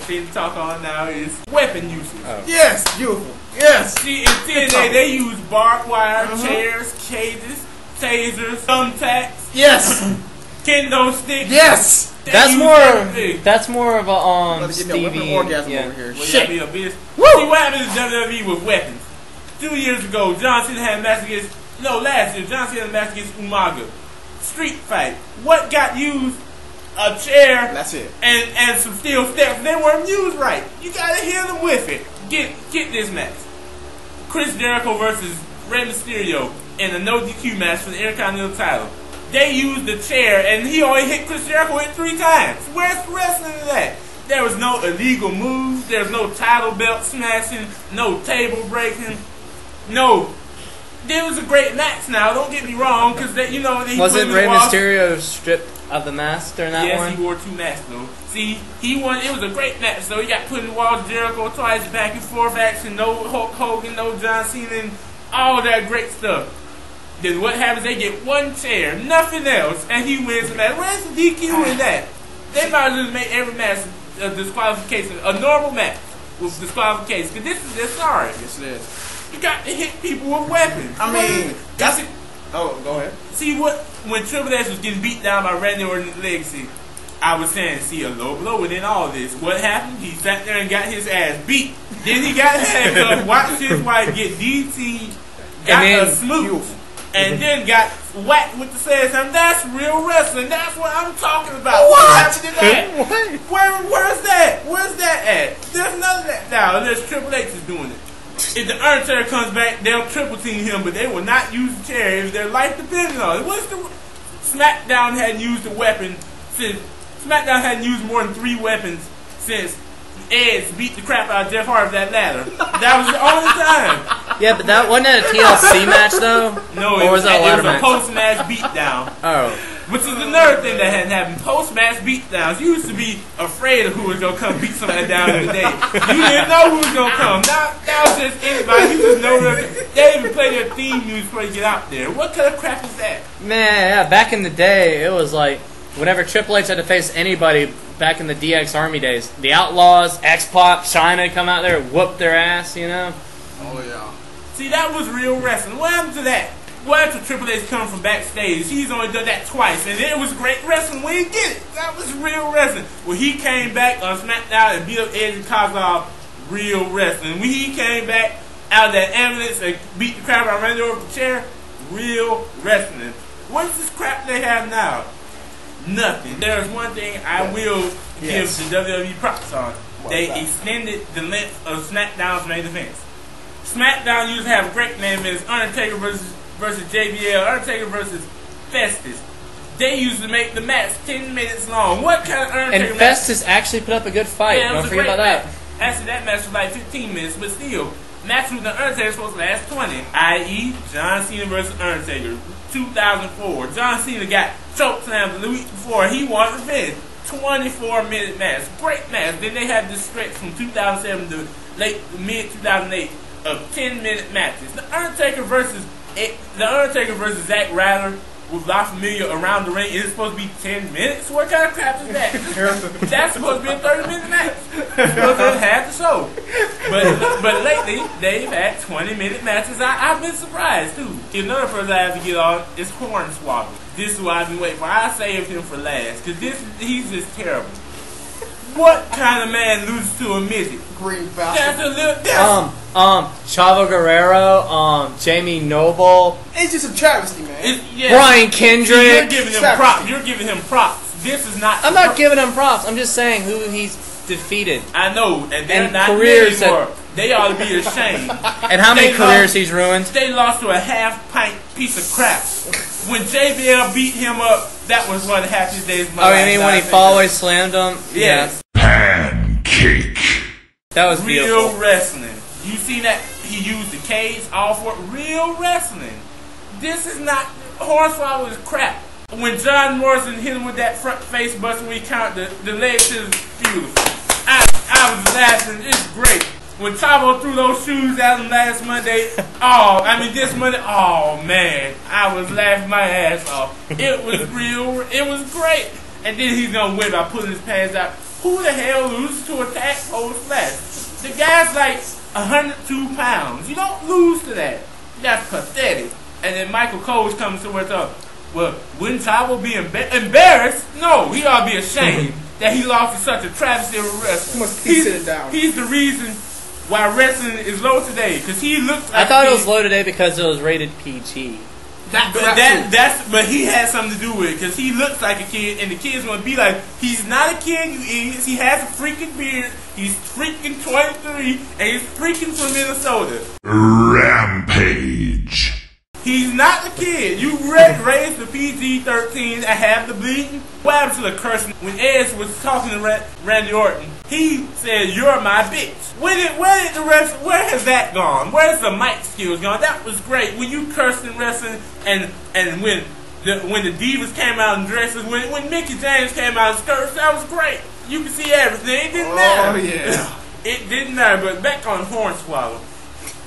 favorite thing to talk on now is weapon usage. Oh. Yes, beautiful. Yes. See, in TNA, they use barbed wire, chairs, cages, tasers, thumbtacks. Yes. Kendo sticks. Yes. That's more of a Stevie. Orgasm Yeah. over here. Well, Shit. be a bitch. Woo! See what happens in WWE with weapons. 2 years ago, John Cena had a match against. No, last year, John Cena had a match against Umaga. Street fight. What got used? A chair. That's it. And some steel steps. They weren't used right. You gotta hit them with it. Get this match. Chris Jericho versus Rey Mysterio in a no DQ match for the Intercontinental title. They used the chair, and he only hit Chris Jericho 3 times. Where's the wrestling in that? There was no illegal moves. There's no title belt smashing. No table breaking. No. It was a great match now. Don't get me wrong, because you know they Was it Rey Mysterio stripped of the mask during that one? Yes, he wore 2 masks though. See, he won. It was a great match. So he got put in the walls. Jericho twice, back and forth action. No Hulk Hogan, no John Cena, and all that great stuff. Then what happens? They get 1 chair, nothing else, and he wins the match. Where's the DQ in that? They might as well make every match a disqualification, a normal match with disqualification. Because this is just sorry. Yes, it is. You got to hit people with weapons. I mean, that's it. Oh, go ahead. See when Triple H was getting beat down by Randy Orton's legacy, I was saying, see a low blow within all this. What happened? He sat there and got his ass beat. Then he got handcuffed, watched his wife get DT, got a smooth, and then got whacked with the says something. That's real wrestling. That's what I'm talking about. What happened to that? Where's that? Where's that at? There's none of that now. Unless Triple H is doing it. If the Undertaker comes back, they'll triple team him, but they will not use the chair if their life depends on it. What's the SmackDown hadn't used a weapon since SmackDown hadn't used more than 3 weapons since Edge beat the crap out of Jeff Hardy with that ladder. That was the only time. Yeah, but that wasn't a TLC match though. No, or was that a ladder match? It was a post-match beatdown. Oh. Which is another thing that hadn't happened. Post-match beatdowns. You used to be afraid of who was going to come beat somebody down in the day. You didn't know who was going to come. Now it's just anybody. You just know that they even play their theme music before you get out there. What kind of crap is that? Man, yeah, back in the day, it was like, whenever Triple H had to face anybody back in the DX Army days, the Outlaws, X-Pac, China come out there, whoop their ass, you know? Oh, yeah. See, that was real wrestling. What happened to that? What happened to Triple H coming from backstage? He's only done that twice, and it was great wrestling when he did it. That was real wrestling. When he came back on SmackDown and beat up Edge and Kozlov, real wrestling. When he came back out of that ambulance and beat the crap out of Randy over the chair, real wrestling. What's this crap they have now? Nothing. There's one thing I will give the WWE props on. They extended the length of SmackDown's main events. SmackDown used to have a great name as Undertaker versus JBL, Undertaker versus Festus. They used to make the match 10 minutes long. What kind of Undertaker And Festus actually put up a good fight. Yeah, Don't forget about that. Actually, that match was like 15 minutes, but still, match with the Undertaker was supposed to last 20. I.e., John Cena versus Undertaker, 2004. John Cena got chokeslammed the week before. He won revenge. 24-minute match. Great match. Then they had this stretch from 2007 to mid-2008 of 10-minute matches. The Undertaker versus Zack Ryder with La Familia around the ring is supposed to be 10 minutes? What kind of crap is that? That's supposed to be a 30-minute match. It's supposed to have the show. But lately, they've had 20-minute matches. I've been surprised, too. Another person I have to get on is Hornswoggle. This is what I've been waiting for. I saved him for last, because he's just terrible. What kind of man loses to a midget? Green bastard. Chavo Guerrero, Jamie Noble. It's just a travesty, man. Brian Kendrick. You're giving him props. You're giving him props. This is not. I'm not giving him props. I'm just saying who he's defeated. I know, and they're and not careers anymore. They ought to be ashamed. And how many careers he's ruined? They lost to a half-pint piece of crap. When JBL beat him up, that was one of the happiest days of my life. Oh, you mean when he always slammed him? Yes. Pancake. That was beautiful. Real wrestling. You see that he used the cage all for real wrestling. This is not Hornswoggle is crap. When John Morrison hit him with that front face buster when he counted the legs to the beautiful. I was laughing. It's great. When Chavo threw those shoes at him last Monday, this Monday, oh man, I was laughing my ass off. It was real. It was great. And then he's gonna win by pulling his pants out. Who the hell loses to a tadpole's flesh? The guy's like 102 pounds. You don't lose to that. That's pathetic. And then Michael Cole's coming to what's up. Well, wouldn't Chavo be embarrassed? No, he ought to be ashamed that he lost to such a travesty of a wrestler. Must keep sitting down. He's the reason why wrestling is low today, because he looks like I thought it was low today because it was rated PG. But he had something to do with it, because he looks like a kid, and the kids want to be like, he's not a kid, you idiots. He has a freaking beard. He's freaking 23, and he's freaking from Minnesota. Rampage. He's not a kid. You raised the PG-13 and have the bleeding. What happened to the cursing? When Edge was talking to Randy Orton, he said, "You're my bitch." Where has that gone? Where's the mic skills gone? That was great. When you cursed in wrestling, and when the Divas came out in dresses, when Mickey James came out in skirts, that was great. You could see everything. It didn't matter. Oh, yeah. It didn't matter. But back on Hornswoggle.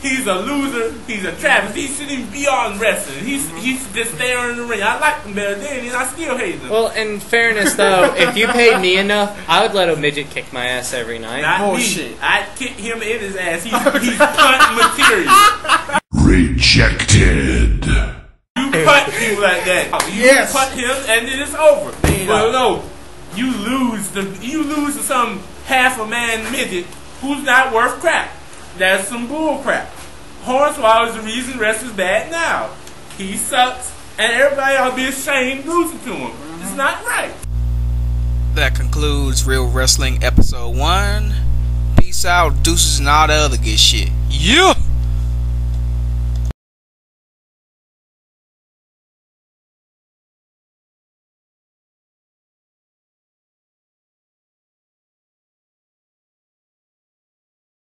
He's a loser. He's a travesty. He shouldn't even be on wrestling. He's just there in the ring. I liked him better then, and I still hate him. Well, in fairness, though, if you paid me enough, I would let a midget kick my ass every night. Not Bullshit. me. I'd kick him in his ass. He's punt material. Rejected. You punt people like that. You punt him, and then it's over. Well, no, you lose to some half a man midget who's not worth crap. That's some bull crap. Hornswoggle is the reason wrestling's bad now. He sucks, and everybody ought to be ashamed losing to him. It's not right. That concludes Real Wrestling Episode 1. Peace out, deuces, and all the other good shit. Yeah!